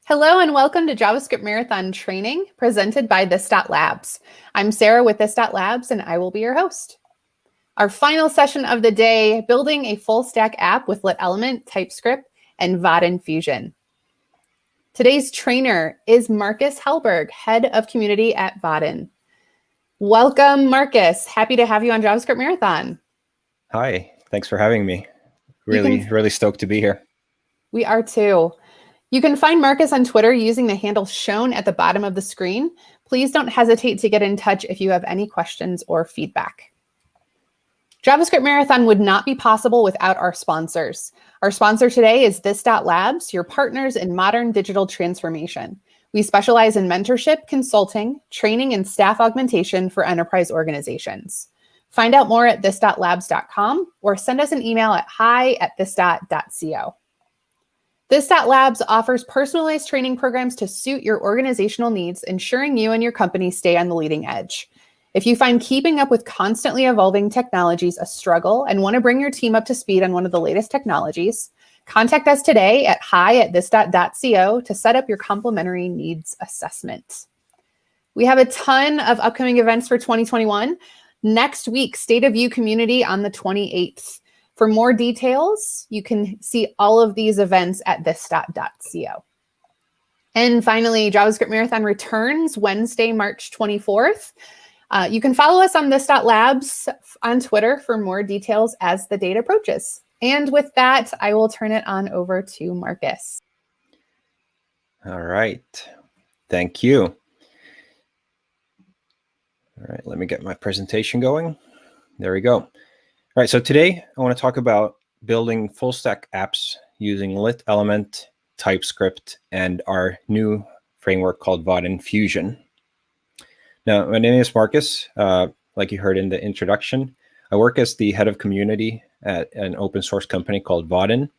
Hello and welcome to JavaScript Marathon training presented by This.Labs. I'm Sarah with This.Labs and I will be your host. Our final session of the day, building a full stack app with LitElement, TypeScript, and Vaadin Fusion. Today's trainer is Marcus Hellberg, Head of Community at Vaadin. Welcome, Marcus. Happy to have you on JavaScript Marathon. Hi, thanks for having me. Really stoked to be here. We are too. You can find Marcus on Twitter using the handle shown at the bottom of the screen. Please don't hesitate to get in touch if you have any questions or feedback. JavaScript Marathon would not be possible without our sponsors. Our sponsor today is This.Labs, your partners in modern digital transformation. We specialize in mentorship, consulting, training, and staff augmentation for enterprise organizations. Find out more at this.labs.com or send us an email at hi@this.co. This.Labs offers personalized training programs to suit your organizational needs, ensuring you and your company stay on the leading edge. If you find keeping up with constantly evolving technologies a struggle and want to bring your team up to speed on one of the latest technologies, contact us today at hi@this.co to set up your complimentary needs assessment. We have a ton of upcoming events for 2021. Next week, State of You Community on the 28th. For more details, you can see all of these events at this.co. And finally, JavaScript Marathon returns Wednesday, March 24th. You can follow us on this.labs on Twitter for more details as the date approaches. And with that, I will turn it on over to Marcus. All right, thank you. All right, let me get my presentation going. There we go. All right, so today I want to talk about building full stack apps using LitElement, TypeScript, and our new framework called Vaadin Fusion. Now, my name is Marcus. Like you heard in the introduction, I work as the head of community at an open source company called Vaadin.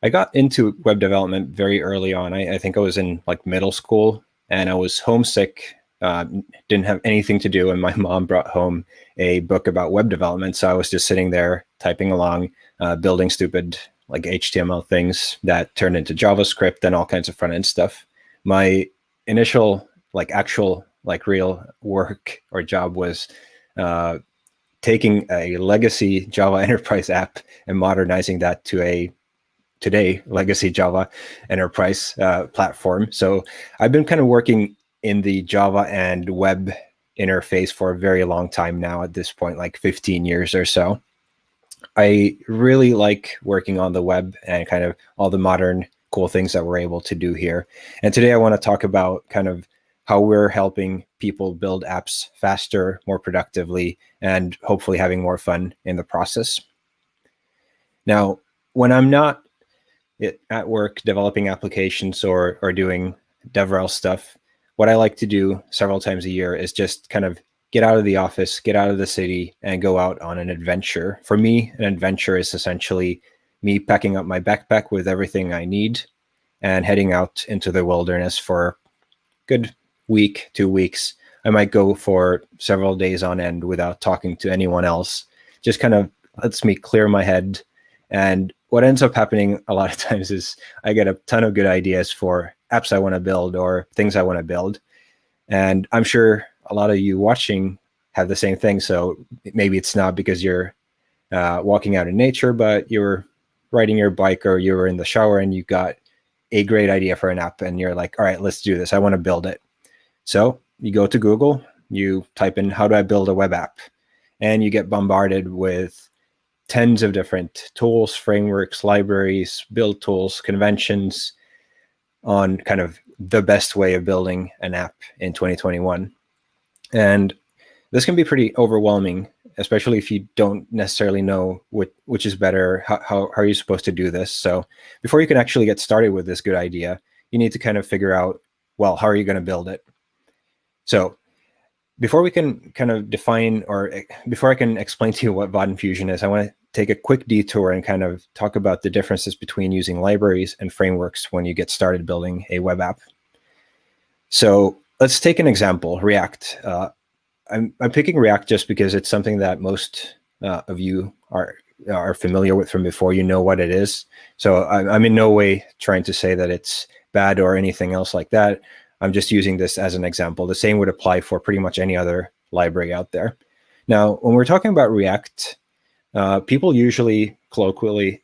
I got into web development very early on. I think I was in like middle school and I was homesick. Didn't have anything to do, and my mom brought home a book about web development. So I was just sitting there typing along, building stupid like HTML things that turned into JavaScript and all kinds of front end stuff. My initial actual real work or job was taking a legacy Java enterprise app and modernizing that to a today legacy Java enterprise platform. So I've been kind of working in the Java and web interface for a very long time now, at this point, like 15 years or so. I really like working on the web and kind of all the modern cool things that we're able to do here. And today I want to talk about kind of how we're helping people build apps faster, more productively, and hopefully having more fun in the process. Now, when I'm not at work developing applications or doing DevRel stuff, what I like to do several times a year is just kind of get out of the office, get out of the city, and go out on an adventure. For me, an adventure is essentially me packing up my backpack with everything I need and heading out into the wilderness for a good week, 2 weeks. I might go for several days on end without talking to anyone else. Just kind of lets me clear my head. And what ends up happening a lot of times is I get a ton of good ideas for apps I want to build or things I want to build. And I'm sure a lot of you watching have the same thing. So maybe it's not because you're walking out in nature, but you're riding your bike or you were in the shower and you got a great idea for an app and you're like, all right, let's do this. I want to build it. So you go to Google, you type in, how do I build a web app? And you get bombarded with tens of different tools, frameworks, libraries, build tools, conventions on kind of the best way of building an app in 2021. And this can be pretty overwhelming, especially if you don't necessarily know which is better, how are you supposed to do this? So before you can actually get started with this good idea, you need to kind of figure out, well, how are you going to build it? So before we can kind of define, or before I can explain to you what Vaadin Fusion is, I want to take a quick detour and kind of talk about the differences between using libraries and frameworks when you get started building a web app. So let's take an example, React. I'm picking React just because it's something that most of you are familiar with from before. You know what it is. So I'm in no way trying to say that it's bad or anything else like that. I'm just using this as an example. The same would apply for pretty much any other library out there. Now, when we're talking about React, people usually colloquially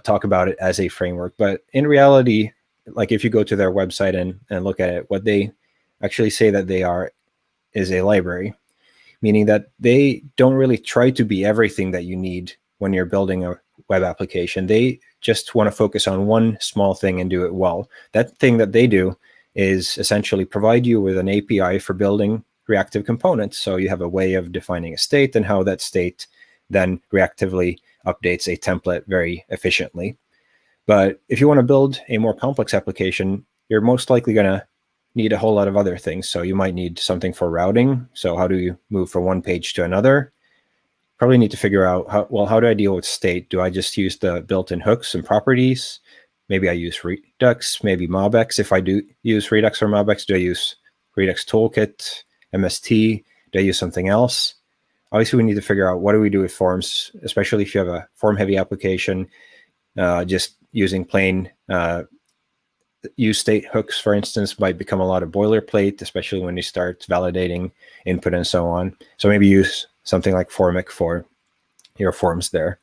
talk about it as a framework, but in reality, like if you go to their website and look at it, what they actually say that they are is a library, meaning that they don't really try to be everything that you need when you're building a web application. They just want to focus on one small thing and do it well. That thing that they do is essentially provide you with an API for building reactive components. So you have a way of defining a state and how that state then reactively updates a template very efficiently. But if you want to build a more complex application, you're most likely going to need a whole lot of other things. So you might need something for routing. So how do you move from one page to another? Probably need to figure out, how do I deal with state? Do I just use the built-in hooks and properties? Maybe I use Redux, maybe MobX. If I do use Redux or MobX, do I use Redux Toolkit, MST? Do I use something else? Obviously, we need to figure out what do we do with forms, especially if you have a form-heavy application. Just using plain use state hooks, for instance, might become a lot of boilerplate, especially when you start validating input and so on. So maybe use something like Formic for your forms there.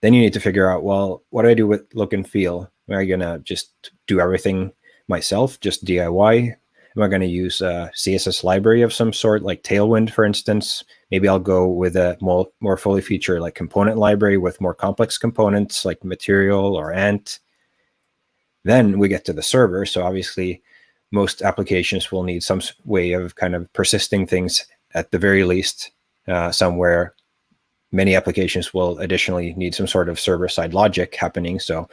Then you need to figure out, well, what do I do with look and feel? Am I going to just do everything myself, just DIY? Am I going to use a CSS library of some sort, like Tailwind, for instance? Maybe I'll go with a more fully featured like component library with more complex components like Material or Ant. Then we get to the server. So obviously, most applications will need some way of kind of persisting things at the very least somewhere. Many applications will additionally need some sort of server-side logic happening. So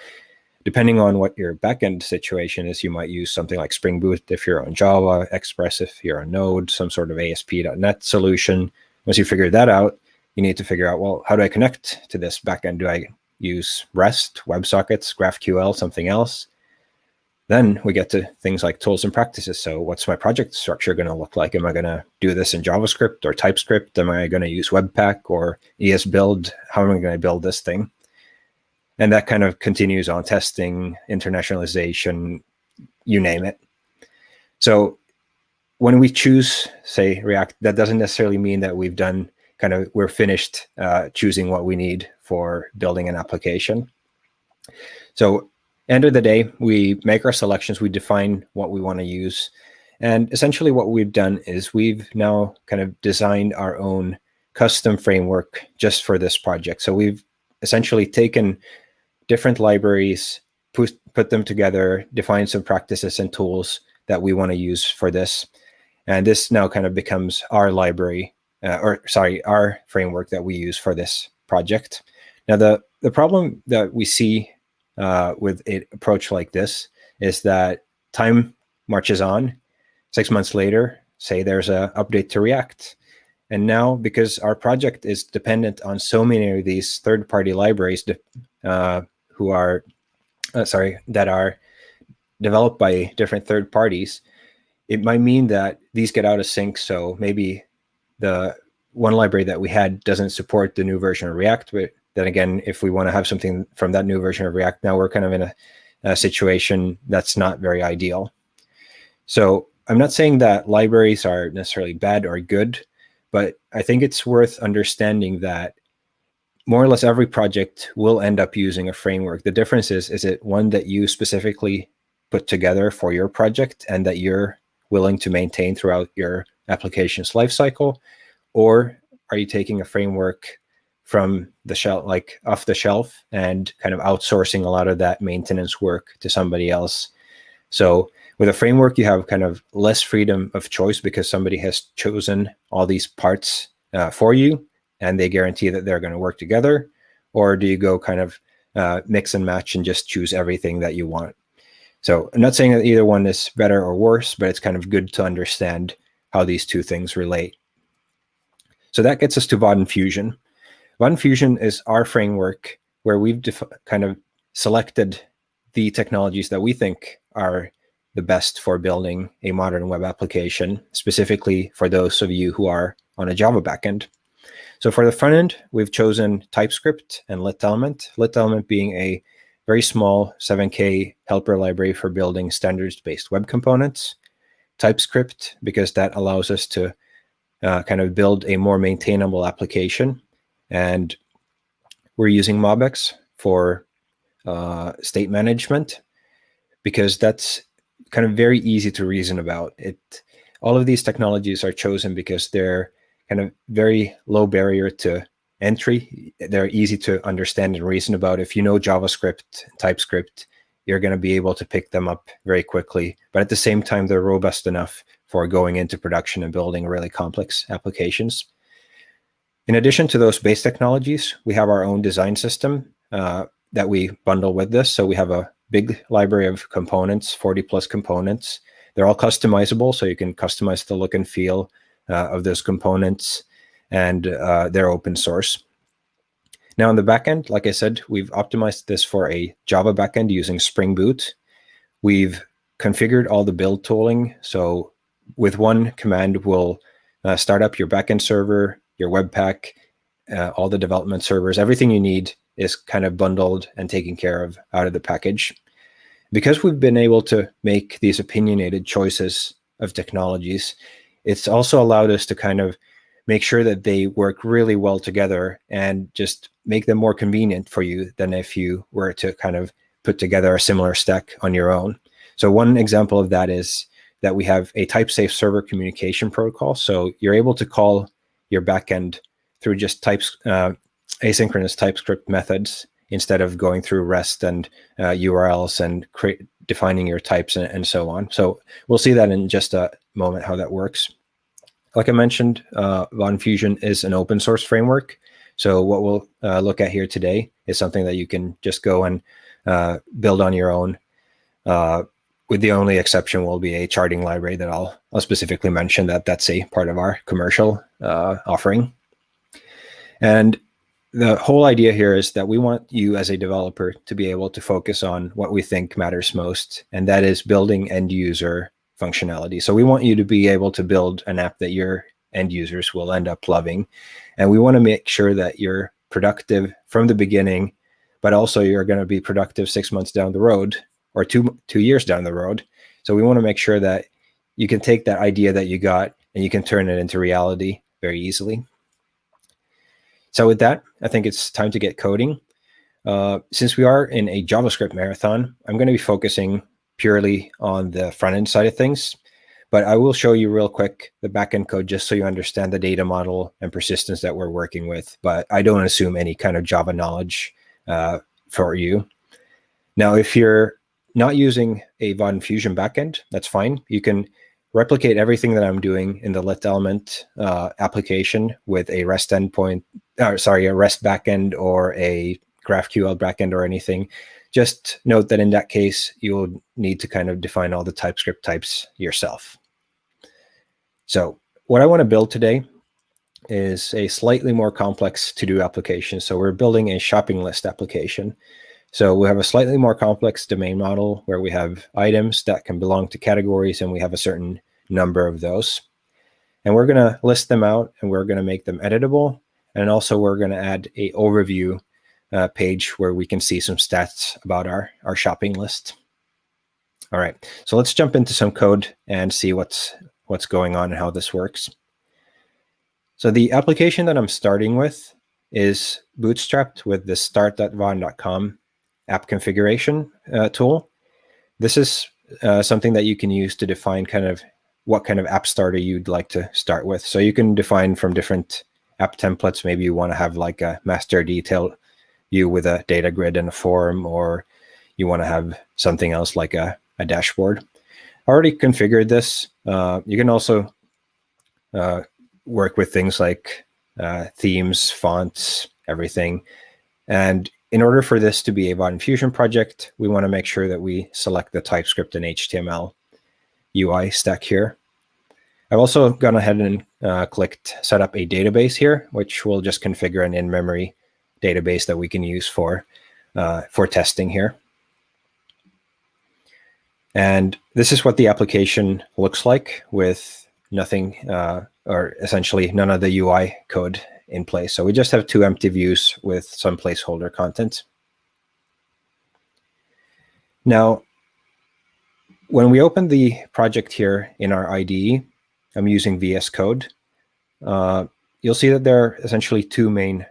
depending on what your backend situation is, you might use something like Spring Boot if you're on Java, Express if you're on Node, some sort of ASP.NET solution. Once you figure that out, you need to figure out, well, how do I connect to this backend? Do I use REST, WebSockets, GraphQL, something else? Then we get to things like tools and practices. So what's my project structure going to look like? Am I going to do this in JavaScript or TypeScript? Am I going to use Webpack or ESBuild? How am I going to build this thing? And that kind of continues on testing, internationalization, you name it. So when we choose, say, React, that doesn't necessarily mean that we're finished choosing what we need for building an application. So end of the day, we make our selections, we define what we want to use. And essentially what we've done is we've now kind of designed our own custom framework just for this project. So we've essentially taken different libraries, put them together, defined some practices and tools that we want to use for this. And this now kind of becomes our library, our framework that we use for this project. Now, the problem that we see with an approach like this is that time marches on. 6 months later, say there's an update to React. And now, because our project is dependent on so many of these third-party libraries that are developed by different third parties, it might mean that these get out of sync. So maybe the one library that we had doesn't support the new version of React, but then again, if we want to have something from that new version of React, now we're kind of in a situation that's not very ideal. So I'm not saying that libraries are necessarily bad or good, but I think it's worth understanding that more or less every project will end up using a framework. The difference is it one that you specifically put together for your project and that you're willing to maintain throughout your application's lifecycle, or are you taking a framework from the shelf, like off the shelf, and kind of outsourcing a lot of that maintenance work to somebody else? So with a framework, you have kind of less freedom of choice because somebody has chosen all these parts for you, and they guarantee that they're going to work together. Or do you go kind of mix and match and just choose everything that you want? So I'm not saying that either one is better or worse, but it's kind of good to understand how these two things relate. So that gets us to Vaadin Fusion. Vaadin Fusion is our framework where we've kind of selected the technologies that we think are the best for building a modern web application, specifically for those of you who are on a Java backend. So for the front end, we've chosen TypeScript and LitElement. LitElement being a very small 7K helper library for building standards-based web components. TypeScript, because that allows us to kind of build a more maintainable application. And we're using MobX for state management, because that's kind of very easy to reason about. All of these technologies are chosen because they're kind of very low barrier to entry. They're easy to understand and reason about. If you know JavaScript, TypeScript, you're going to be able to pick them up very quickly. But at the same time, they're robust enough for going into production and building really complex applications. In addition to those base technologies, we have our own design system that we bundle with this. So we have a big library of components, 40 plus components. They're all customizable, so you can customize the look and feel of those components, and they're open source. Now on the backend, like I said, we've optimized this for a Java backend using Spring Boot. We've configured all the build tooling. So with one command, we'll start up your backend server, your Webpack, all the development servers. Everything you need is kind of bundled and taken care of out of the package. Because we've been able to make these opinionated choices of technologies, it's also allowed us to kind of make sure that they work really well together and just make them more convenient for you than if you were to kind of put together a similar stack on your own. So one example of that is that we have a type-safe server communication protocol. So you're able to call your backend through just asynchronous TypeScript methods instead of going through REST and URLs and defining your types and so on. So we'll see that in just a moment, how that works. Like I mentioned, Vaadin Fusion is an open source framework. So what we'll look at here today is something that you can just go and build on your own. With the only exception will be a charting library that I'll specifically mention that's a part of our commercial offering. And the whole idea here is that we want you as a developer to be able to focus on what we think matters most, and that is building end user functionality. So we want you to be able to build an app that your end users will end up loving. And we want to make sure that you're productive from the beginning, but also you're going to be productive 6 months down the road or two years down the road. So we want to make sure that you can take that idea that you got and you can turn it into reality very easily. So with that, I think it's time to get coding. Since we are in a JavaScript marathon, I'm going to be focusing purely on the front-end side of things, but I will show you real quick the backend code just so you understand the data model and persistence that we're working with, but I don't assume any kind of Java knowledge for you. Now, if you're not using a Vaadin Fusion backend, that's fine. You can replicate everything that I'm doing in the LitElement application with a REST endpoint, a REST backend or a GraphQL backend or anything. Just note that in that case, you'll need to kind of define all the TypeScript types yourself. So what I want to build today is a slightly more complex to-do application. So we're building a shopping list application. So we have a slightly more complex domain model where we have items that can belong to categories, and we have a certain number of those. And we're going to list them out, and we're going to make them editable. And also we're going to add an overview page where we can see some stats about our shopping list. All right, so let's jump into some code and see what's going on and how this works. So the application that I'm starting with is bootstrapped with the start.vaadin.com app configuration tool. This is something that you can use to define kind of what kind of app starter you'd like to start with. So you can define from different app templates. Maybe you want to have like a master detail view with a data grid and a form, or you want to have something else like a dashboard. I already configured this. You can also work with things like themes, fonts, everything. And in order for this to be a Vaadin Fusion project, we want to make sure that we select the TypeScript and HTML UI stack here. I've also gone ahead and clicked set up a database here, which will just configure an in-memory database that we can use for testing here. And this is what the application looks like with nothing, or essentially none of the UI code in place. So we just have two empty views with some placeholder content. Now, when we open the project here in our IDE, I'm using VS Code. You'll see that there are essentially two main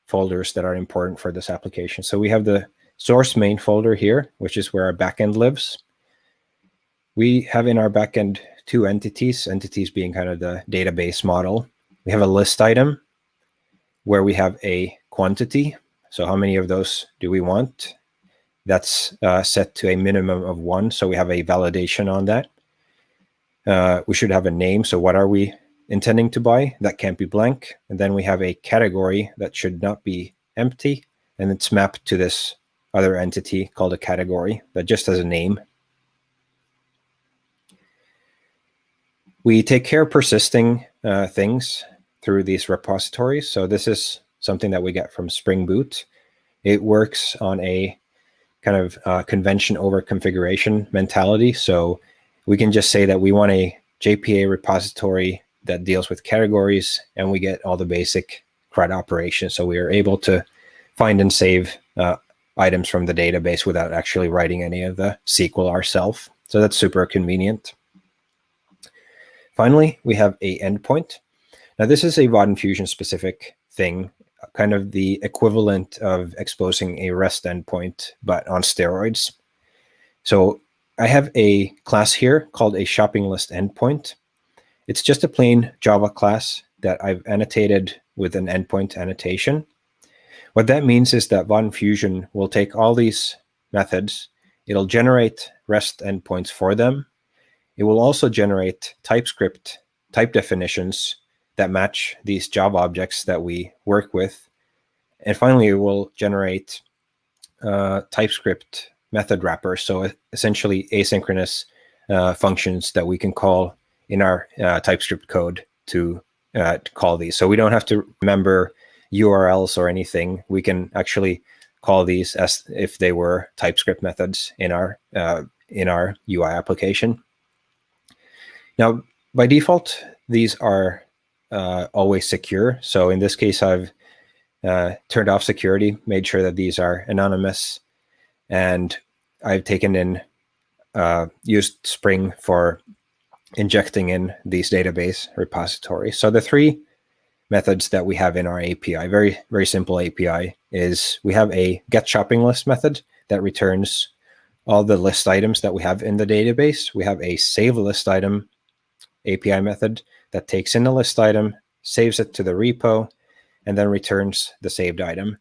folders that are important for this application. So we have the source main folder here, which is where our backend lives. We have in our backend two entities being kind of the database model. We have a list item where we have a quantity. So how many of those do we want? That's set to a minimum of 1. So we have a validation on that. We should have a name. So what are we intending to buy? That can't be blank. And then we have a category that should not be empty. And it's mapped to this other entity called a category that just has a name. We take care of persisting things through these repositories. So this is something that we get from Spring Boot. It works on a kind of convention over configuration mentality. So we can just say that we want a JPA repository that deals with categories, and we get all the basic CRUD operations. So we are able to find and save items from the database without actually writing any of the SQL ourselves. So that's super convenient. Finally, we have a endpoint. Now this is a Vaadin Fusion specific thing, kind of the equivalent of exposing a REST endpoint, but on steroids. So I have a class here called a shopping list endpoint. It's just a plain Java class that I've annotated with an endpoint annotation. What that means is that Vaadin Fusion will take all these methods, it'll generate REST endpoints for them. It will also generate TypeScript type definitions that match these Java objects that we work with. And finally, it will generate TypeScript method wrappers, so essentially asynchronous functions that we can call in our TypeScript code to call these. So we don't have to remember URLs or anything. We can actually call these as if they were TypeScript methods in our UI application. Now, by default, these are always secure. So in this case, I've turned off security, made sure that these are anonymous, and I've taken in, used Spring for injecting in these database repositories. So the three methods that we have in our API, very, very simple API, is we have a get shopping list method that returns all the list items that we have in the database. We have a save list item API method that takes in the list item, saves it to the repo, and then returns the saved item.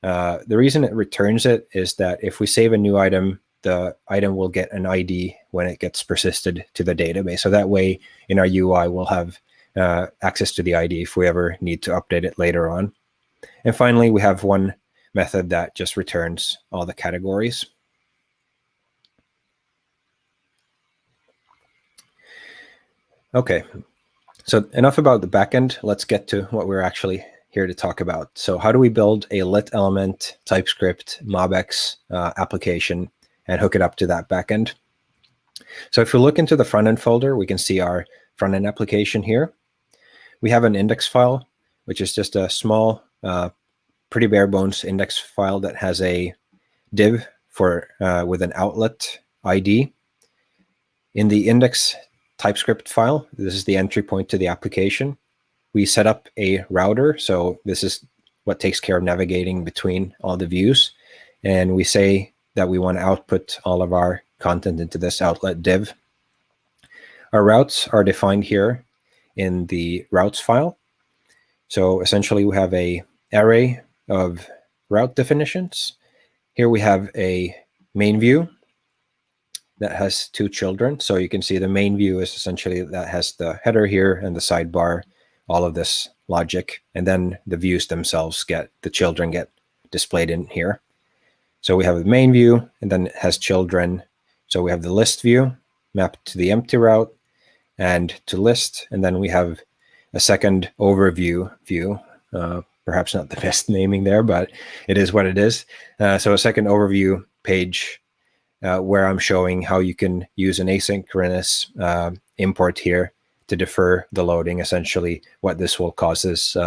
The reason it returns it is that if we save a new item, the item will get an ID when it gets persisted to the database. So that way in our UI, we'll have access to the ID if we ever need to update it later on. And finally, we have one method that just returns all the categories. Okay, so enough about the backend. Let's get to what we're actually here to talk about. So how do we build a LitElement, TypeScript, MobX application and hook it up to that backend? So if we look into the front-end folder, we can see our front-end application here. We have an index file, which is just a small, pretty bare bones index file that has a div for with an outlet ID. In the index TypeScript file, this is the entry point to the application. We set up a router, so this is what takes care of navigating between all the views. And we say that we want to output all of our content into this outlet div. Our routes are defined here in the routes file. So essentially we have an array of route definitions. Here we have a main view that has two children. So you can see the main view is essentially that has the header here and the sidebar, all of this logic. And then the views themselves the children get displayed in here. So we have the main view and then it has children. So we have the list view mapped to the empty route and to list. And then we have a second overview view, perhaps not the best naming there, but it is what it is. So a second overview page where I'm showing how you can use an asynchronous import here to defer the loading. Essentially, what this will cause is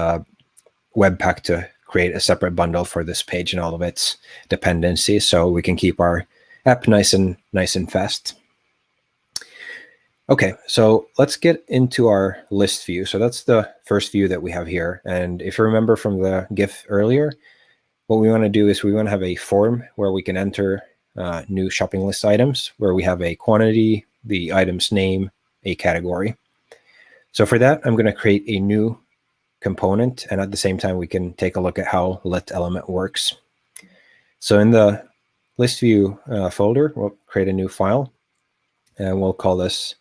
Webpack to create a separate bundle for this page and all of its dependencies, so we can keep our app nice and fast. Okay, so let's get into our list view. So that's the first view that we have here. And if you remember from the GIF earlier, what we want to do is we want to have a form where we can enter new shopping list items, where we have a quantity, the item's name, a category. So for that, I'm going to create a new component, and at the same time, we can take a look at how LitElement works. So in the list view folder, we'll create a new file, and we'll call this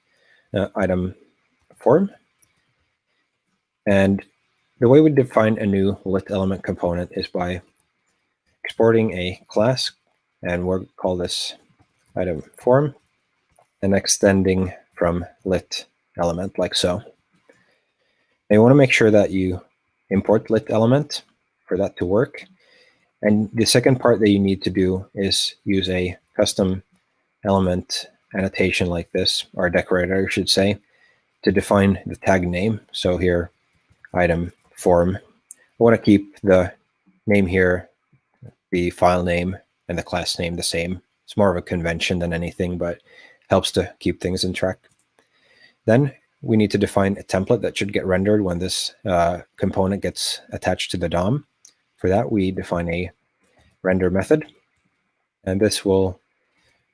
item form. And the way we define a new LitElement component is by exporting a class, and we'll call this item form, and extending from LitElement like so. And you want to make sure that you import LitElement for that to work. And the second part that you need to do is use a custom element annotation like this, or decorator, I should say, to define the tag name. So here, item form. I want to keep the name here, the file name, and the class name the same. It's more of a convention than anything, but helps to keep things in track. Then we need to define a template that should get rendered when this component gets attached to the DOM. For that, we define a render method, and this will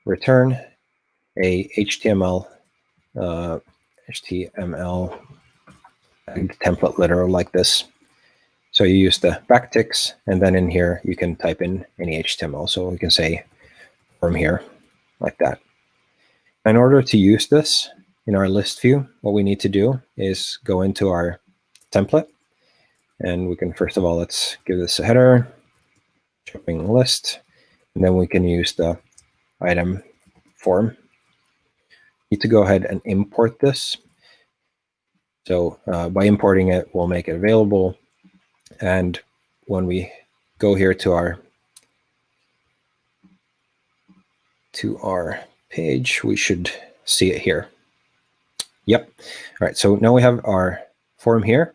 return a HTML template literal like this. So you use the backticks, and then in here you can type in any HTML. So we can say form here like that. In order to use this in our list view, what we need to do is go into our template, and we can first of all, let's give this a header, shopping list, and then we can use the item form. Need to go ahead and import this. So by importing it, we'll make it available. And when we go here to our page, we should see it here. Yep. All right. So now we have our form here,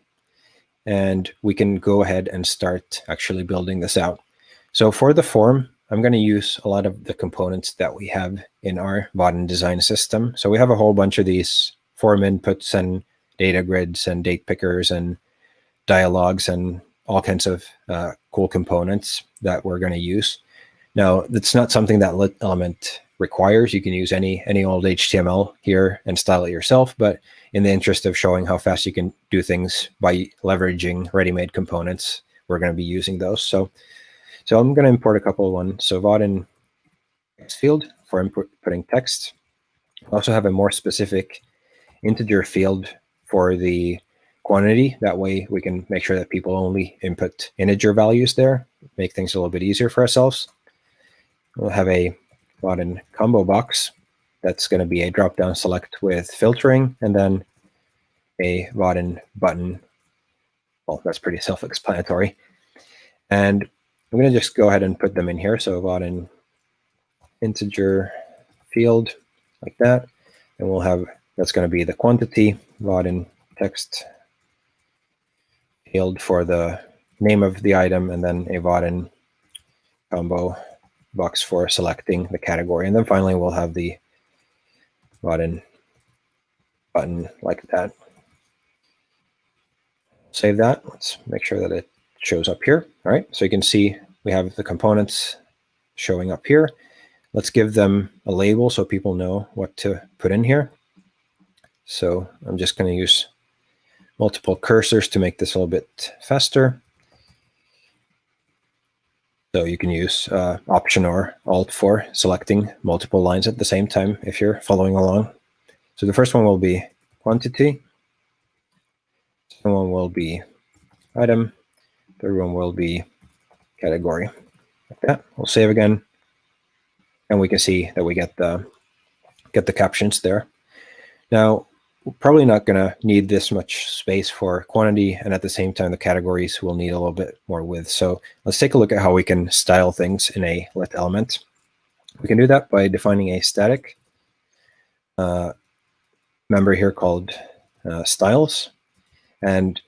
and we can go ahead and start actually building this out. So for the form, I'm going to use a lot of the components that we have in our Vaadin design system. So we have a whole bunch of these form inputs and data grids and date pickers and dialogues and all kinds of cool components that we're going to use. Now, that's not something that LitElement requires. You can use any old HTML here and style it yourself, but in the interest of showing how fast you can do things by leveraging ready-made components, we're going to be using those. So I'm going to import a couple of ones. So Vaadin text field for inputting text. I also have a more specific integer field for the quantity. That way we can make sure that people only input integer values there, make things a little bit easier for ourselves. We'll have a Vaadin combo box that's going to be a drop-down select with filtering, and then a Vaadin button. Well, that's pretty self-explanatory. And I'm going to just go ahead and put them in here. So Vaadin integer field like that. And we'll have, that's going to be the quantity, Vaadin text field for the name of the item, and then a Vaadin combo box for selecting the category. And then finally, we'll have the Vaadin button like that. Save that. Let's make sure that it shows up here. All right, so you can see we have the components showing up here. Let's give them a label so people know what to put in here. So I'm just going to use multiple cursors to make this a little bit faster. So you can use Option or Alt for selecting multiple lines at the same time if you're following along. So the first one will be quantity. Second one will be item. Third one will be category. Like that. We'll save again, and we can see that we get the captions there. Now, we're probably not going to need this much space for quantity, and at the same time, the categories will need a little bit more width. So let's take a look at how we can style things in a LitElement. We can do that by defining a static member here called styles. And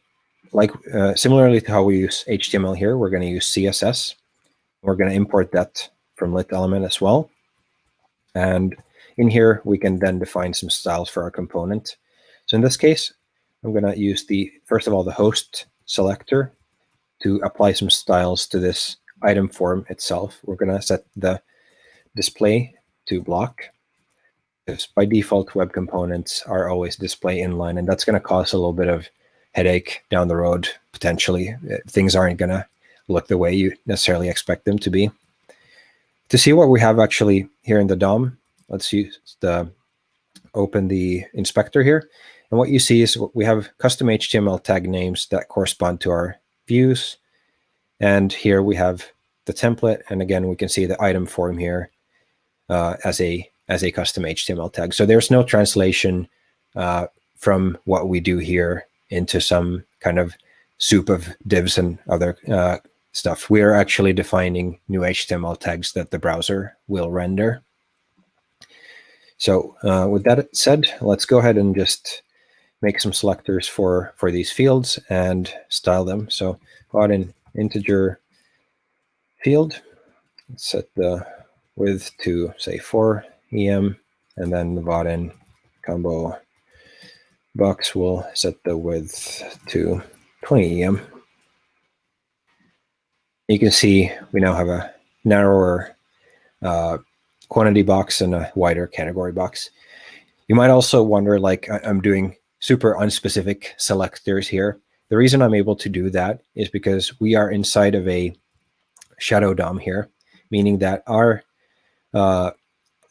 like similarly to how we use HTML here, we're going to use CSS. We're going to import that from LitElement as well. And in here, we can then define some styles for our component. So in this case, I'm going to use first of all, the host selector to apply some styles to this item form itself. We're going to set the display to block, because by default, web components are always display inline, and that's going to cause a little bit of headache down the road, potentially. Things aren't going to look the way you necessarily expect them to be. To see what we have actually here in the DOM, let's open the inspector here. And what you see is we have custom HTML tag names that correspond to our views. And here we have the template. And again, we can see the item form here as a custom HTML tag. So there's no translation from what we do here into some kind of soup of divs and other stuff. We are actually defining new HTML tags that the browser will render. So with that said, let's go ahead and just make some selectors for these fields and style them. So Vaadin integer field, set the width to say 4 EM, and then the Vaadin combo box will set the width to 20 EM. You can see we now have a narrower quantity box and a wider category box. You might also wonder, like, I'm doing super unspecific selectors here. The reason I'm able to do that is because we are inside of a shadow DOM here, meaning that our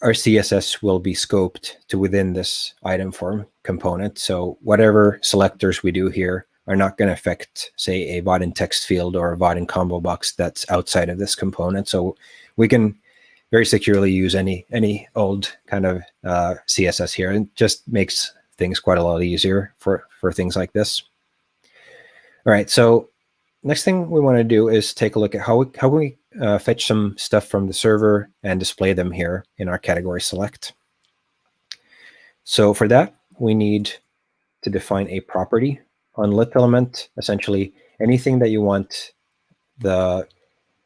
CSS will be scoped to within this item form component. So whatever selectors we do here are not going to affect, say, a Vaadin text field or a Vaadin combo box that's outside of this component. So we can very securely use any old kind of CSS here. It just makes things quite a lot easier for things like this. All right, so next thing we want to do is take a look at how we fetch some stuff from the server and display them here in our category select. So for that, we need to define a property on LitElement. Essentially, anything that you want the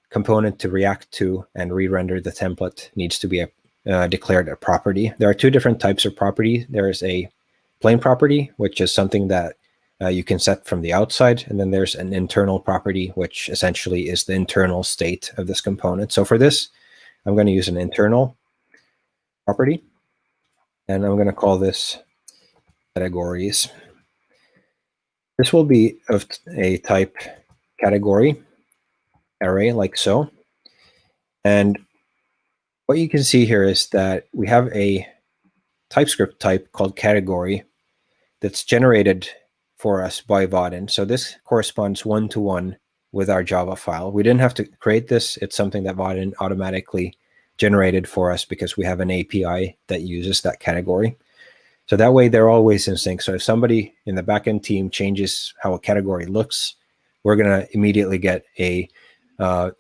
component to react to and re-render the template needs to be declared a property. There are two different types of property. There is a plain property, which is something that you can set from the outside. And then there's an internal property, which essentially is the internal state of this component. So for this, I'm going to use an internal property, and I'm going to call this categories. This will be of a type category array, like so. And what you can see here is that we have a TypeScript type called category that's generated for us by Vaadin. So this corresponds one-to-one with our Java file. We didn't have to create this. It's something that Vaadin automatically generated for us because we have an API that uses that category. So that way they're always in sync. So if somebody in the backend team changes how a category looks, we're going to immediately get a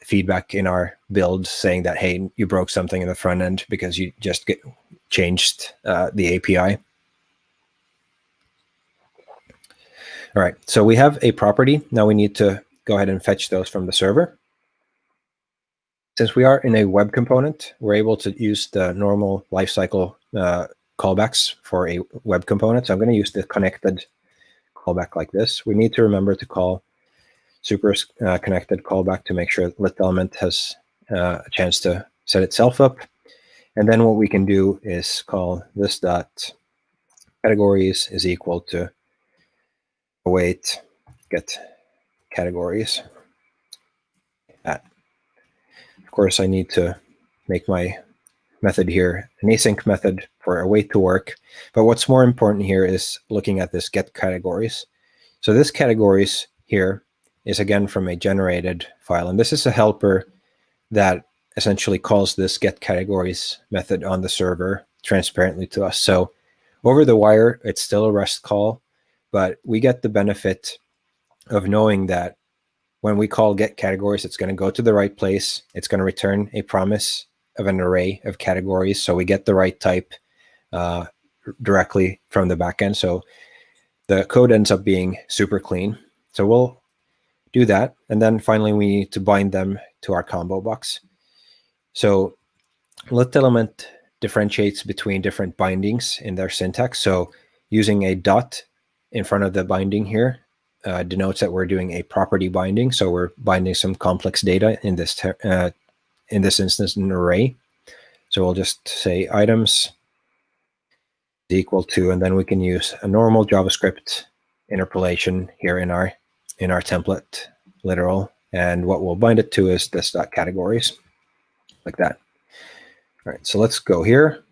feedback in our build saying that, hey, you broke something in the front end because you just changed the API. All right, so we have a property. Now we need to go ahead and fetch those from the server. Since we are in a web component, we're able to use the normal lifecycle callbacks for a web component. So I'm going to use the connected callback like this. We need to remember to call super connected callback to make sure LitElement has a chance to set itself up. And then what we can do is call this dot categories is equal to await get categories. Of course, I need to make my method here an async method for await to work. But what's more important here is looking at this get categories. So this categories here is again from a generated file. And this is a helper that essentially calls this get categories method on the server transparently to us. So over the wire, it's still a REST call, but we get the benefit of knowing that when we call get categories, it's going to go to the right place. It's going to return a promise of an array of categories. So we get the right type directly from the backend. So the code ends up being super clean. So we'll do that. And then finally, we need to bind them to our combo box. So LitElement differentiates between different bindings in their syntax. So using a dot in front of the binding here denotes that we're doing a property binding. So we're binding some complex data in this instance, an array. So we'll just say items is equal to, and then we can use a normal JavaScript interpolation here in our template literal. And what we'll bind it to is this dot categories, like that. All right, so let's go here.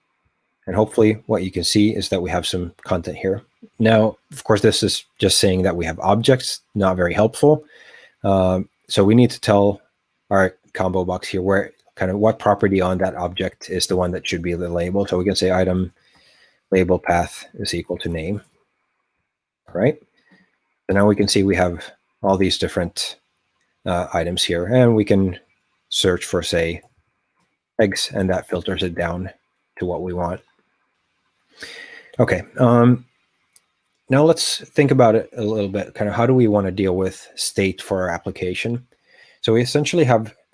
And hopefully what you can see is that we have some content here. Now, of course, this is just saying that we have objects, not very helpful. So we need to tell our combo box here where kind of what property on that object is the one that should be the label. So we can say item label path is equal to name. All right. So now we can see we have all these different items here, and we can search for, say, eggs, and that filters it down to what we want. Okay. Now let's think about it a little bit. Kind of how do we want to deal with state for our application? So we essentially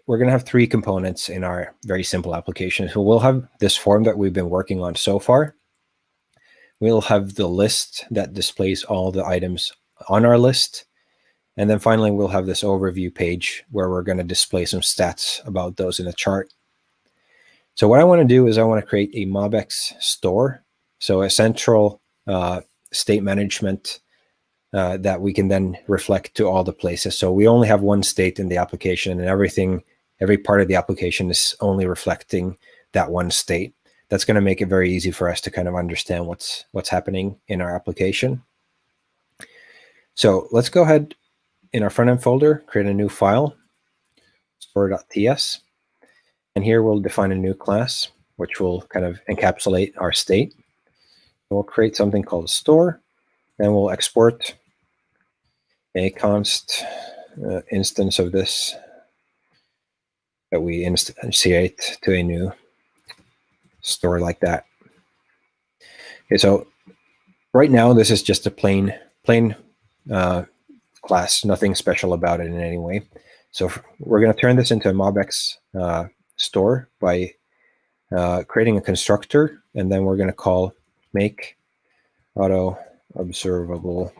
we're going to have three components in our very simple application. So we'll have this form that we've been working on so far. We'll have the list that displays all the items on our list. And then finally, we'll have this overview page where we're going to display some stats about those in a chart. So what I want to do is I want to create a MobX store. So a central state management that we can then reflect to all the places. So we only have one state in the application, and every part of the application is only reflecting that one state. That's going to make it very easy for us to kind of understand what's happening in our application. So let's go ahead in our front end folder, create a new file, store.ts. And here we'll define a new class, which will kind of encapsulate our state. We'll create something called store, and we'll export a const instance of this that we instantiate to a new store like that. Okay, so right now this is just a plain class, nothing special about it in any way. So we're going to turn this into a MobX store by creating a constructor, and then we're going to call make auto observable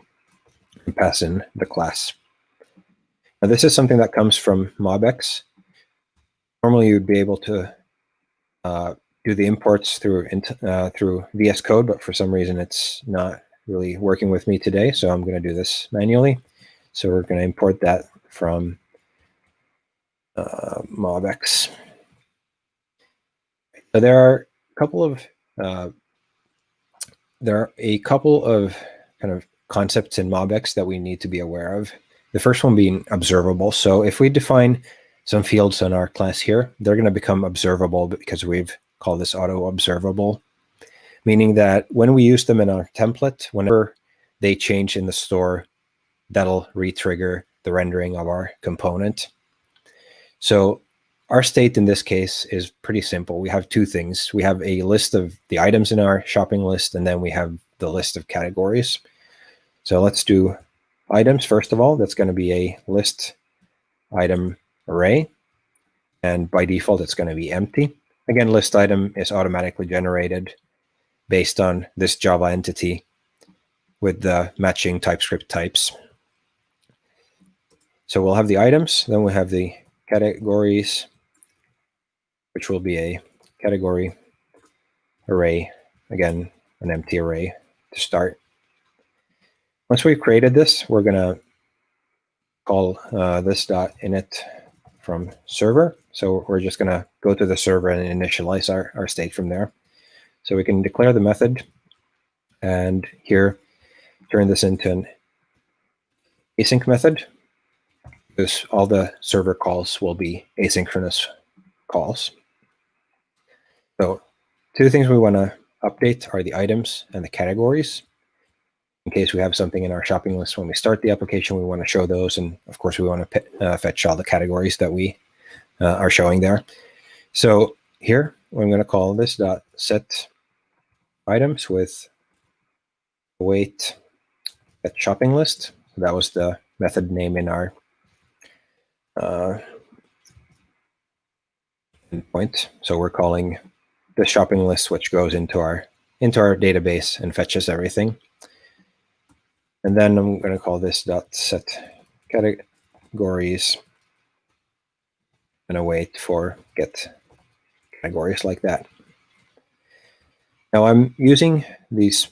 and pass in the class. Now this is something that comes from MobX. Normally you would be able to do the imports through VS Code, but for some reason it's not really working with me today, so I'm going to do this manually. So we're going to import that from MobX. So there are a couple of kind of concepts in MobX that we need to be aware of. The first one being observable. So if we define some fields on our class here, they're going to become observable because we've called this auto observable, meaning that when we use them in our template, whenever they change in the store, that'll re-trigger the rendering of our component. So our state in this case is pretty simple. We have two things. We have a list of the items in our shopping list, and then we have the list of categories. So let's do items first of all. That's going to be a list item array, and by default it's going to be empty. Again, list item is automatically generated based on this Java entity with the matching TypeScript types. So we'll have the items, then we'll have the categories, which will be a category array, again, an empty array to start. Once we've created this, we're going to call this.init from server. So we're just going to go to the server and initialize our state from there. So we can declare the method, and here turn this into an async method, because all the server calls will be asynchronous calls. So two things we want to update are the items and the categories. In case we have something in our shopping list when we start the application, we want to show those. And of course, we want to fetch all the categories that we are showing there. So here, I'm going to call this .set items with await at shopping list. So that was the method name in our endpoint. So we're calling the shopping list, which goes into our database and fetches everything. And then I'm going to call this dot set categories, and I wait for get categories like that. Now I'm using these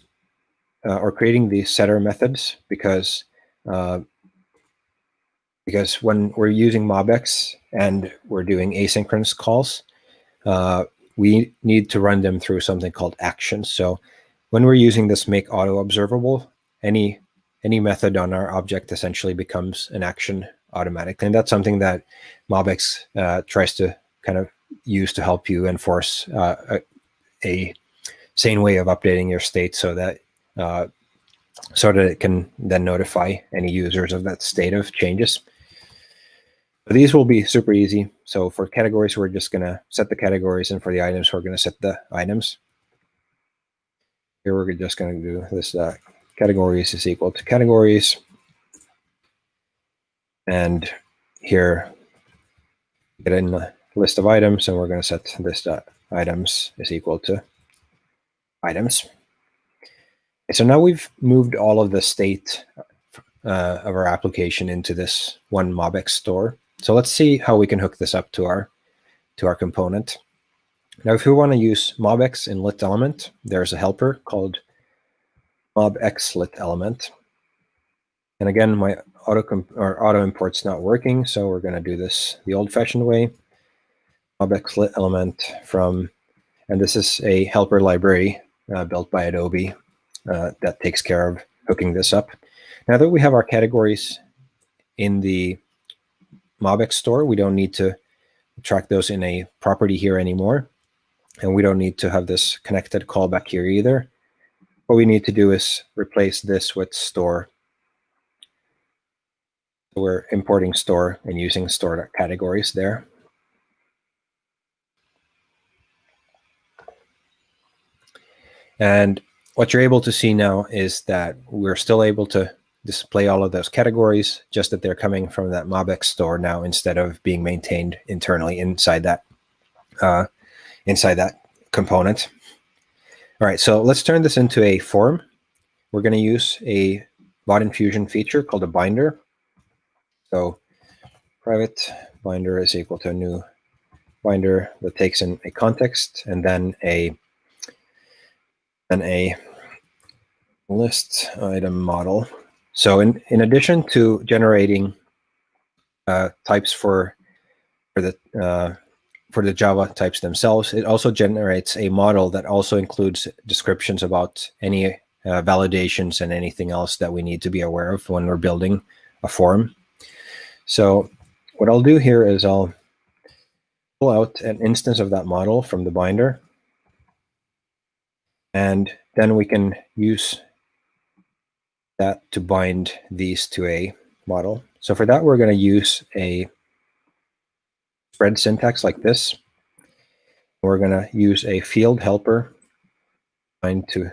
or creating these setter methods because when we're using MobX and we're doing asynchronous calls, we need to run them through something called actions. So when we're using this make auto observable, any method on our object essentially becomes an action automatically. And that's something that MobX tries to kind of use to help you enforce a sane way of updating your state so that it can then notify any users of that state of changes. But these will be super easy. So for categories, we're just going to set the categories, and for the items, we're going to set the items. Here we're just going to do this categories is equal to categories. And here, get in the list of items, and we're going to set this items is equal to items. So now we've moved all of the state of our application into this one MobX store. So let's see how we can hook this up to our component. Now, if we want to use MobX in LitElement, there's a helper called MobX LitElement. And again, my auto import's not working, so we're going to do this the old-fashioned way. MobX LitElement from, and this is a helper library built by Adobe that takes care of hooking this up. Now that we have our categories in the MobX store, we don't need to track those in a property here anymore. And we don't need to have this connected callback here either. What we need to do is replace this with store. So we're importing store and using store.categories there. And what you're able to see now is that we're still able to display all of those categories, just that they're coming from that MobX store now instead of being maintained internally inside that component. All right, so let's turn this into a form. We're going to use a Vaadin Fusion feature called a binder. So private binder is equal to a new binder that takes in a context and then a list item model. So in addition to generating types for the Java types themselves, it also generates a model that also includes descriptions about any validations and anything else that we need to be aware of when we're building a form. So what I'll do here is I'll pull out an instance of that model from the binder, and then we can use that to bind these to a model. So for that, we're going to use a spread syntax like this. We're going to use a field helper bind to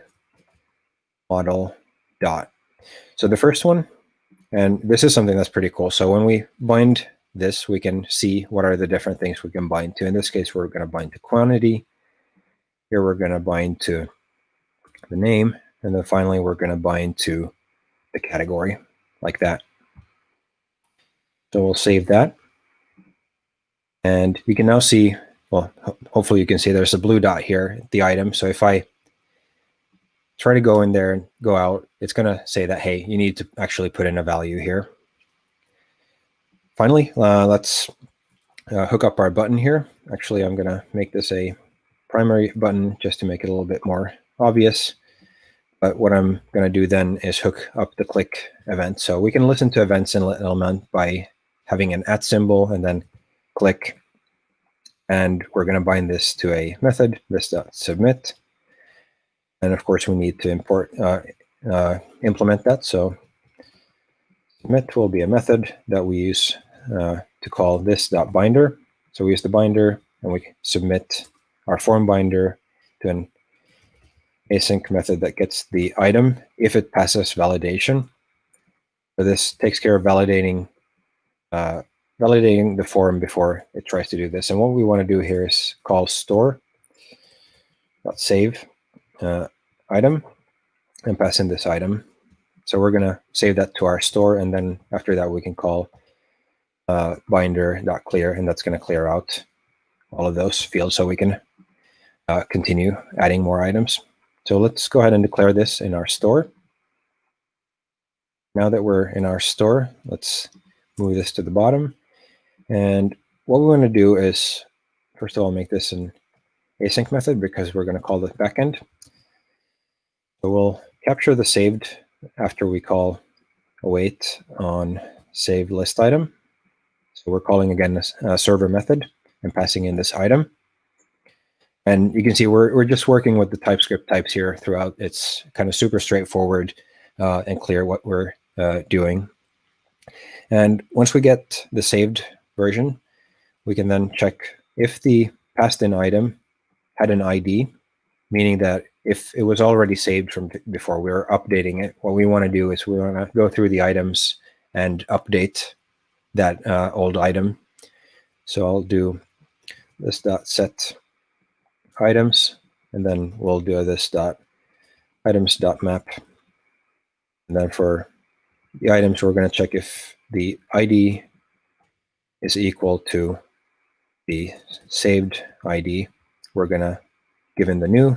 model dot. So the first one, and this is something that's pretty cool. So when we bind this, we can see what are the different things we can bind to. In this case, we're going to bind to quantity. Here we're going to bind to the name. And then finally, we're going to bind to the category like that. So we'll save that. And we can now see, well, hopefully you can see there's a blue dot here, the item. So if I try to go in there and go out, it's going to say that, hey, you need to actually put in a value here. Finally, let's hook up our button here. Actually, I'm going to make this a primary button just to make it a little bit more obvious. But what I'm going to do then is hook up the click event. So we can listen to events in LitElement by having an @ symbol and then click. And we're going to bind this to a method, this.submit. And of course, we need to implement that. So submit will be a method that we use to call this.binder. So we use the binder and we submit our form binder to an async method that gets the item if it passes validation. So this takes care of validating the form before it tries to do this. And what we want to do here is call store. save item and pass in this item. So we're going to save that to our store, and then after that we can call binder.clear, and that's going to clear out all of those fields so we can continue adding more items. So let's go ahead and declare this in our store. Now that we're in our store, let's move this to the bottom. And what we want to do is, first of all, make this an async method because we're going to call the backend. So we'll capture the saved after we call await on saved list item. So we're calling again this server method and passing in this item. And you can see we're just working with the TypeScript types here throughout. It's kind of super straightforward and clear what we're doing. And once we get the saved version, we can then check if the passed in item had an ID, meaning that if it was already saved from before, we were updating it. What we want to do is we want to go through the items and update that old item. So I'll do this dot set items, and then we'll do this dot items dot map. And then for the items, we're going to check if the ID is equal to the saved ID. We're going to give in the new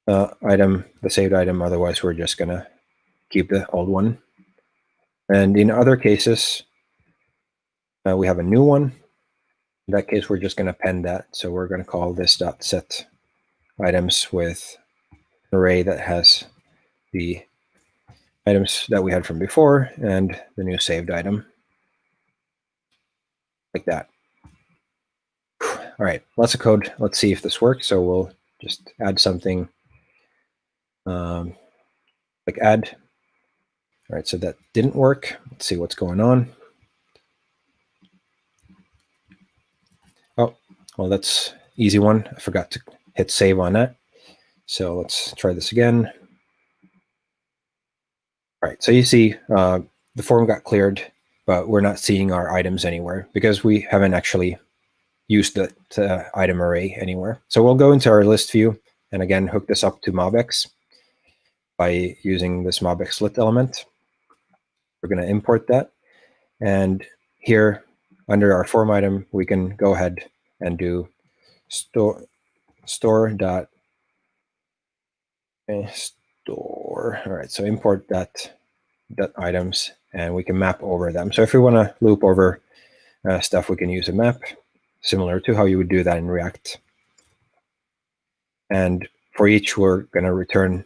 item, the saved item. Otherwise, we're just going to keep the old one. And in other cases, we have a new one. In that case, we're just going to append that. So we're going to call this dot set items with an array that has the items that we had from before and the new saved item, like that. All right, lots of code. Let's see if this works. So we'll just add something like add. All right, so that didn't work. Let's see what's going on. Oh, well, that's easy one. I forgot to hit save on that. So let's try this again. All right, so you see the form got cleared, but we're not seeing our items anywhere because we haven't actually used the item array anywhere. So we'll go into our list view and again hook this up to MobX by using this MobX LitElement. We're going to import that, and here under our form item we can go ahead and do store dot store. All right, so import that items, and we can map over them. So if we want to loop over stuff, we can use a map similar to how you would do that in React. And for each, we're going to return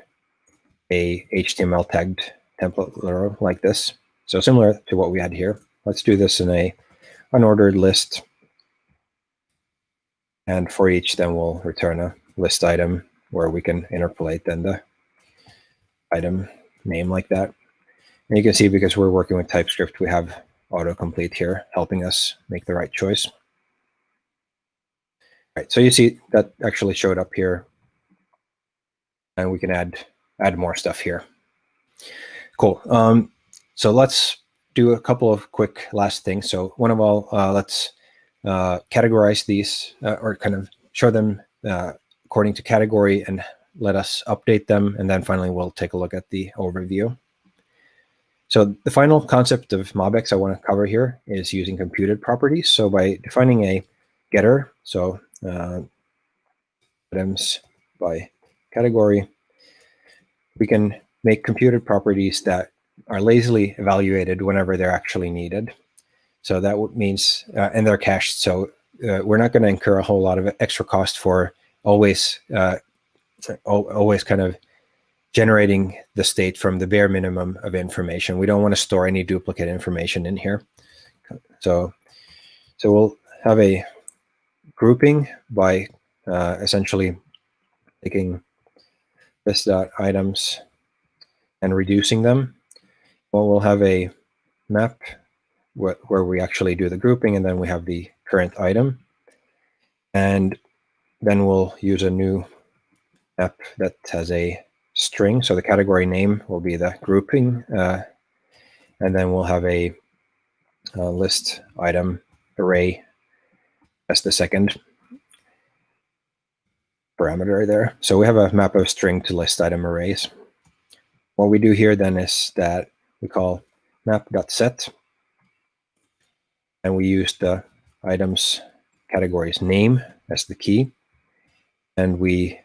a HTML tagged template literal like this. So similar to what we had here. Let's do this in a unordered list. And for each, then we'll return a list item where we can interpolate then the item name like that. And you can see because we're working with TypeScript, we have autocomplete here helping us make the right choice. All right, so you see that actually showed up here, and we can add more stuff here. Cool. So let's do a couple of quick last things. So one of all, let's categorize these or kind of show them according to category and let us update them. And then finally, we'll take a look at the overview. So the final concept of MobX I want to cover here is using computed properties. So by defining a getter, so items by category, we can make computed properties that are lazily evaluated whenever they're actually needed. So that means, and they're cached. So we're not going to incur a whole lot of extra cost for always kind of generating the state from the bare minimum of information. We don't want to store any duplicate information in here. So we'll have a grouping by essentially taking this dot items and reducing them. Well, we'll have a map where we actually do the grouping, and then we have the current item. And then we'll use a new map that has a string. So the category name will be the grouping. And then we'll have a list item array as the second. parameter there. So we have a map of string to list item arrays. What we do here then is that we call map.set, and we use the items category's name as the key, and we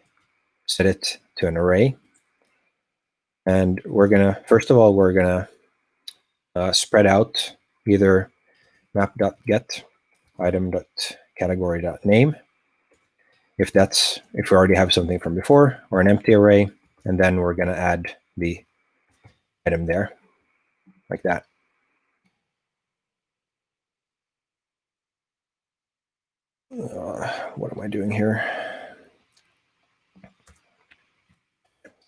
set it to an array. And we're gonna, first of all, we're gonna spread out either map.get item.category.name if we already have something from before, or an empty array, and then we're gonna add the item there like that. What am I doing here?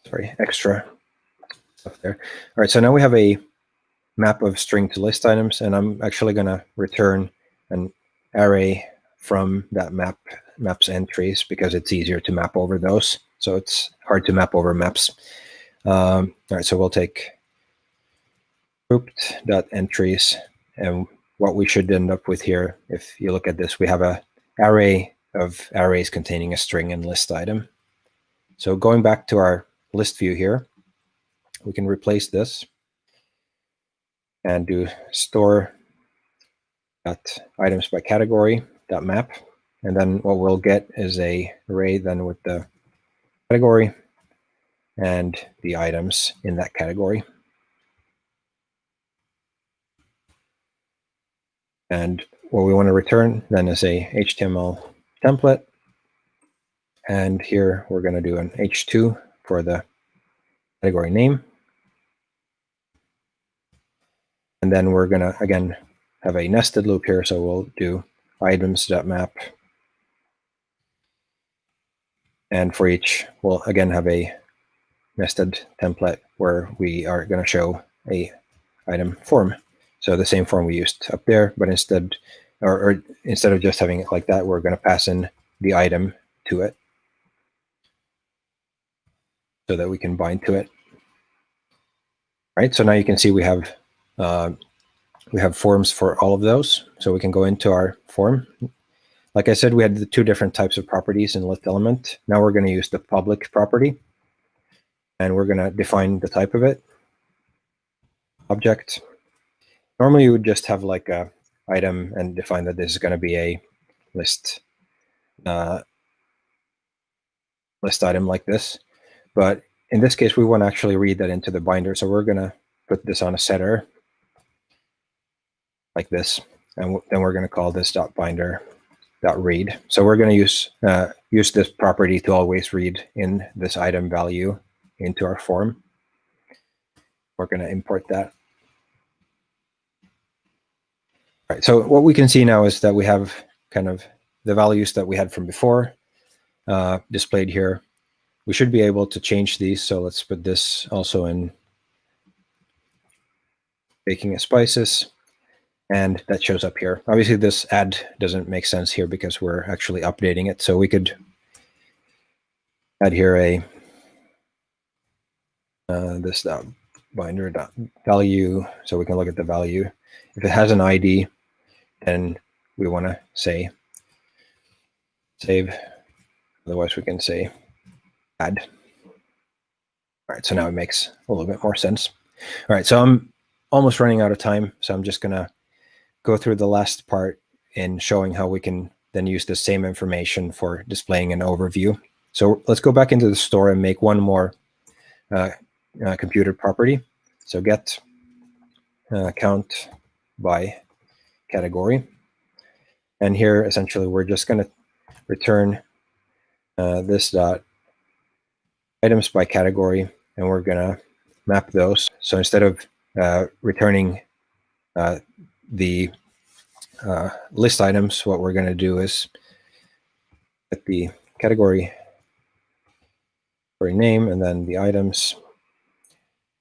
Sorry, extra stuff there. All right, so now we have a map of string to list items, and I'm actually going to return an array from that map's entries because it's easier to map over those. So it's hard to map over maps. All right, so we'll take grouped.entries, and what we should end up with here, if you look at this, we have an array of arrays containing a string and list item. So going back to our list view here, we can replace this and do store.items by category.map. And then what we'll get is a array then with the category and the items in that category. And what we want to return then is a HTML template. And here we're going to do an H2 for the category name. And then we're going to, again, have a nested loop here. So we'll do items.map. And for each, we'll again have a nested template where we are going to show a item form. So the same form we used up there, but instead of just having it like that, we're going to pass in the item to it so that we can bind to it. Right. So now you can see we have forms for all of those. So we can go into our form. Like I said, we had the two different types of properties in LitElement. Now we're going to use the public property, and we're going to define the type of it. Object. Normally you would just have like a item and define that this is going to be a list item like this. But in this case, we want to actually read that into the binder. So we're going to put this on a setter like this, and then we're going to call this .binder.read. So we're going to use this property to always read in this item value into our form. We're going to import that. All right, so what we can see now is that we have kind of the values that we had from before displayed here. We should be able to change these. So let's put this also in baking and spices, and that shows up here. Obviously, this add doesn't make sense here because we're actually updating it. So we could add here a this .binder.value, so we can look at the value. If it has an ID, then we want to say save. Otherwise, we can say add. All right, so now it makes a little bit more sense. All right, so I'm almost running out of time, so I'm just going to go through the last part in showing how we can then use the same information for displaying an overview. So let's go back into the store and make one more computer property. So get count by category. And here, essentially, we're just going to return this items by category, and we're going to map those. So instead of returning the list items, what we're going to do is get the category name and then the items,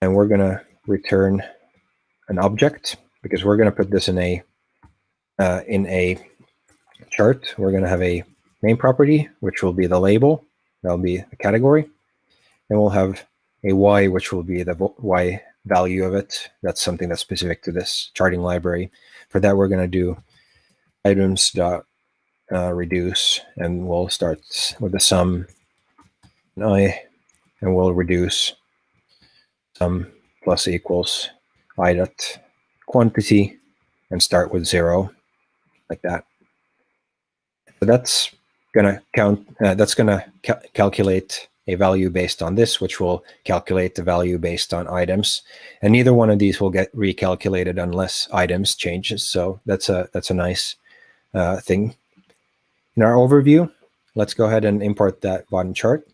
and we're going to return an object because we're going to put this in a chart. We're going to have a name property, which will be the label. That'll be a category. And we'll have a y, which will be the y value of it. That's something that's specific to this charting library. For that, we're going to do items.reduce, and we'll start with the sum and we'll reduce sum plus equals I dot quantity and start with 0, like that. So that's going to calculate a value based on this, which will calculate the value based on items. And neither one of these will get recalculated unless items changes. So that's a nice thing. In our overview, let's go ahead and import that Vaadin chart.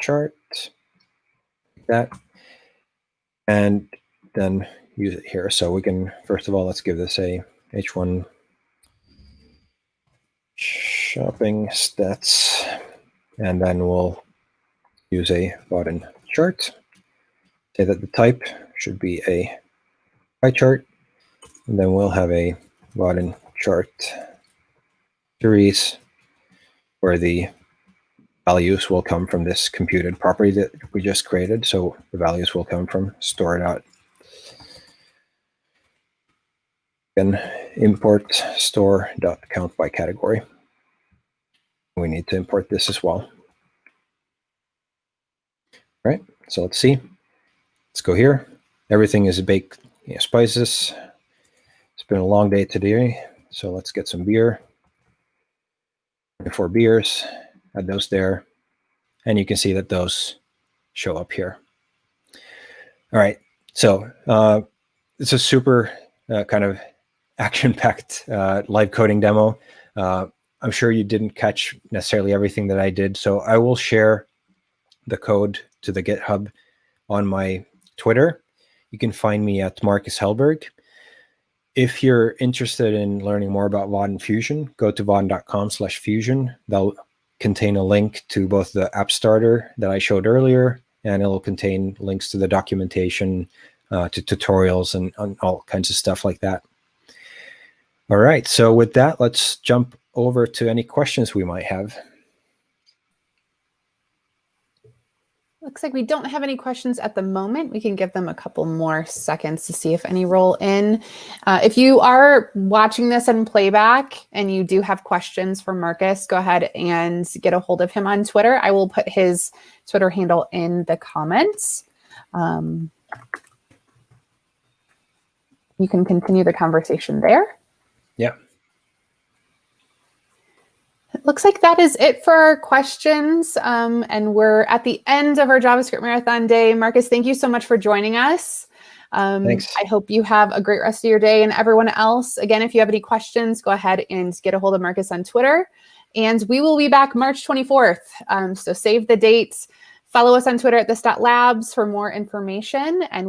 Chart, like that, and then use it here. So we can, first of all, let's give this a H1 shopping stats, and then we'll use a Vaadin chart. Say that the type should be a pie chart, and then we'll have a Vaadin chart series where the values will come from this computed property that we just created. So the values will come from store. Then import store.count by category. We need to import this as well. All right, so let's see. Let's go here. Everything is baked spices. It's been a long day today, so let's get some beer. 24 beers, add those there. And you can see that those show up here. All right, so it's a super kind of action-packed live coding demo. I'm sure you didn't catch necessarily everything that I did, so I will share the code to the GitHub on my Twitter. You can find me at Marcus Hellberg. If you're interested in learning more about Vaadin Fusion, go to vaadin.com/fusion. That'll contain a link to both the app starter that I showed earlier, and it'll contain links to the documentation, to tutorials, and all kinds of stuff like that. All right, so with that, let's jump over to any questions we might have. Looks like we don't have any questions at the moment. We can give them a couple more seconds to see if any roll in. If you are watching this in playback and you do have questions for Marcus, go ahead and get a hold of him on Twitter. I will put his Twitter handle in the comments. You can continue the conversation there. Yeah. It looks like that is it for our questions. And we're at the end of our JavaScript Marathon day. Marcus, thank you so much for joining us. Thanks. I hope you have a great rest of your day. And everyone else, again, if you have any questions, go ahead and get a hold of Marcus on Twitter. And we will be back March 24th. So save the date. Follow us on Twitter at this.labs for more information. And